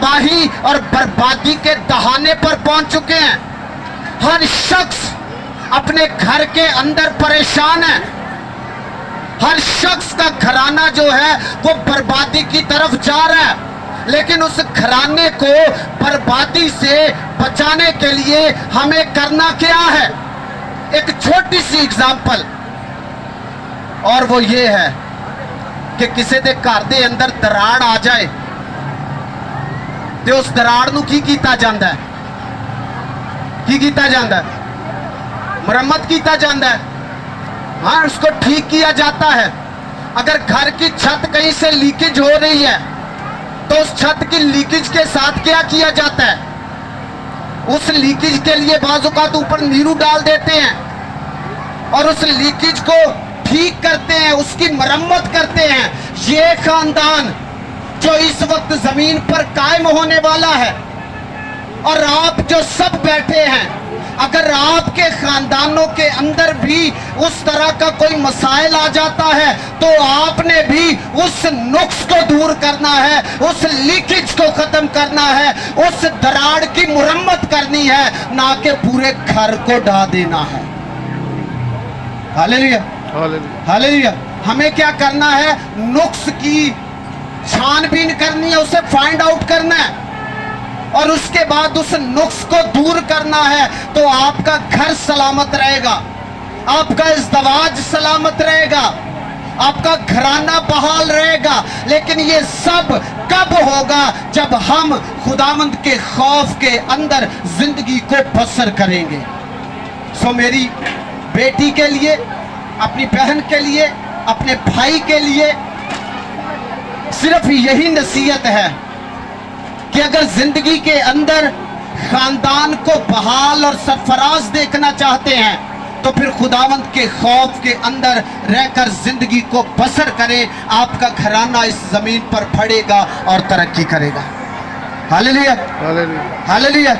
तबाही और बर्बादी के दहाने पर पहुंच चुके हैं। हर शख्स अपने घर के अंदर परेशान है। हर शख्स का घराना जो है वो बर्बादी की तरफ जा रहा है, लेकिन उस घराने को बर्बादी से बचाने के लिए हमें करना क्या है? एक छोटी सी एग्जाम्पल, और वो ये है कि किसी दे घर दे अंदर दराड़ आ जाए तो उस दराड़ नू की कीता जांदा है? की कीता जांदा है? मरम्मत कीता जांदा है। हाँ, उसको ठीक किया जाता है। अगर घर की छत कहीं से लीकेज हो रही है तो उस छत की लीकेज के साथ क्या किया जाता है? उस लीकेज के लिए बाज़ औक़ात ऊपर नीरू डाल देते हैं और उस लीकेज को ठीक करते हैं, उसकी मरम्मत करते हैं। ये खानदान जो इस वक्त जमीन पर कायम होने वाला है, और आप जो सब बैठे हैं, अगर आपके खानदानों के अंदर भी उस तरह का कोई मसाइल आ जाता है तो आपने भी उस नुक्स को दूर करना है, उस लीकेज को खत्म करना है, उस दराड़ की मुरम्मत करनी है, ना कि पूरे घर को ढा देना है। Hallelujah, hallelujah. हमें क्या करना है? नुक्स की छानबीन करनी है, उसे फाइंड आउट करना है, और उसके बाद उस नुक्स को दूर करना है। तो आपका घर सलामत रहेगा, आपका इज़्दवाज सलामत रहेगा, आपका घराना बहाल रहेगा। लेकिन ये सब कब होगा? जब हम खुदावंद के खौफ के अंदर जिंदगी को बसर करेंगे। सो मेरी बेटी के लिए, अपनी बहन के लिए, अपने भाई के लिए सिर्फ यही नसीहत है कि अगर जिंदगी के अंदर खानदान को बहाल और सरफराज देखना चाहते हैं तो फिर खुदावंद के खौफ के अंदर रहकर जिंदगी को बसर करें। आपका घराना इस जमीन पर फड़ेगा और तरक्की करेगा। Hallelujah, hallelujah,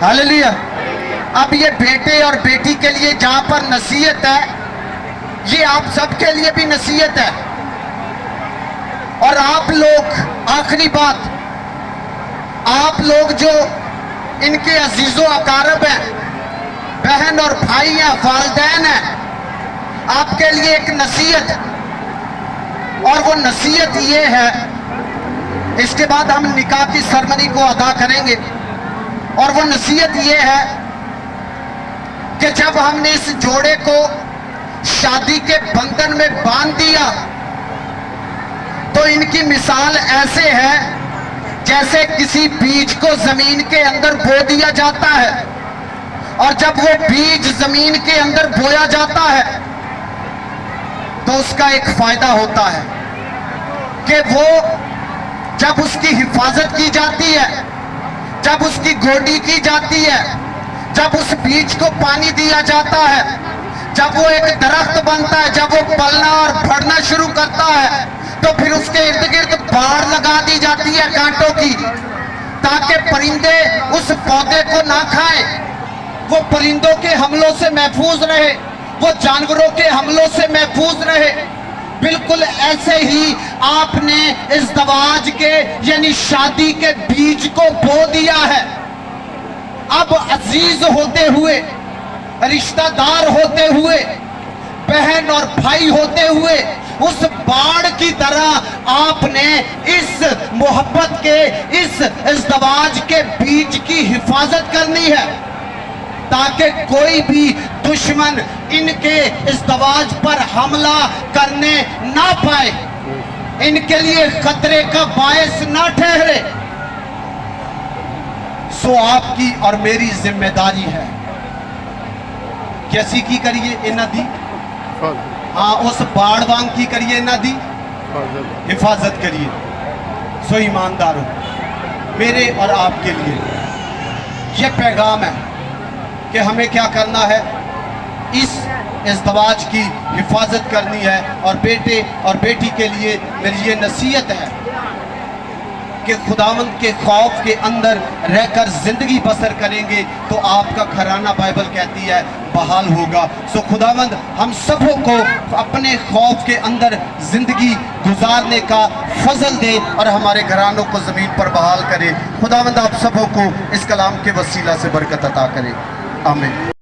hallelujah. अब ये बेटे और बेटी के लिए जहां पर नसीहत है, ये आप सबके लिए भी नसीहत है। और आप लोग, आखिरी बात, आप लोग जो इनके अजीजो अकारब हैं, बहन और भाई हैं, वालिदैन हैं, आपके लिए एक नसीहत, और वो नसीहत ये है, इसके बाद हम निकाह की सेरेमनी को अदा करेंगे, और वो नसीहत ये है कि जब हमने इस जोड़े को शादी के बंधन में बांध दिया तो इनकी मिसाल ऐसे है जैसे किसी बीज को जमीन के अंदर बो दिया जाता है, और जब वो बीज जमीन के अंदर बोया जाता है तो उसका एक फायदा होता है कि वो जब उसकी हिफाजत की जाती है, जब उसकी गोडी की जाती है, जब उस बीज को पानी दिया जाता है, जब वो एक दरख्त बनता है, जब वो पलना और बढ़ना शुरू करता है, तो फिर उसके इर्द गिर्द बाड़ लगा दी जाती है कांटों की, ताकि परिंदे उस पौधे को ना खाएं, वो परिंदों के हमलों से महफूज रहे, वो जानवरों के हमलों से महफूज रहे। बिल्कुल ऐसे ही आपने इज़्दवाज के यानी शादी के बीज को बो दिया है। अब अजीज होते हुए, रिश्तेदार होते हुए, बहन और भाई होते हुए, उस बाढ़ की तरह आपने इस मोहब्बत के, इस इज़्दवाज के बीज की हिफाजत करनी है, ताकि कोई भी दुश्मन इनके इज़्दवाज पर हमला करने ना पाए, इनके लिए खतरे का बायस ना ठहरे। सो आपकी और मेरी जिम्मेदारी है, कैसी की करिए इन्हां दी, हाँ उस बाढ़ वांग की करिए इन्हां दी हिफाजत करिए। सो ईमानदारों, मेरे और आपके लिए यह पैगाम है कि हमें क्या करना है, इस इज़्दवाज की हिफाजत करनी है। और बेटे और बेटी के लिए मेरी ये नसीहत है कि खुदावंद के खौफ के अंदर रहकर जिंदगी बसर करेंगे तो आपका घराना बाइबल कहती है बहाल होगा। सो खुदावंद हम सबों को अपने खौफ के अंदर जिंदगी गुजारने का फजल दे और हमारे घरानों को ज़मीन पर बहाल करे। खुदावंद आप सबों को इस कलाम के वसीला से बरकत अता करे। आमीन।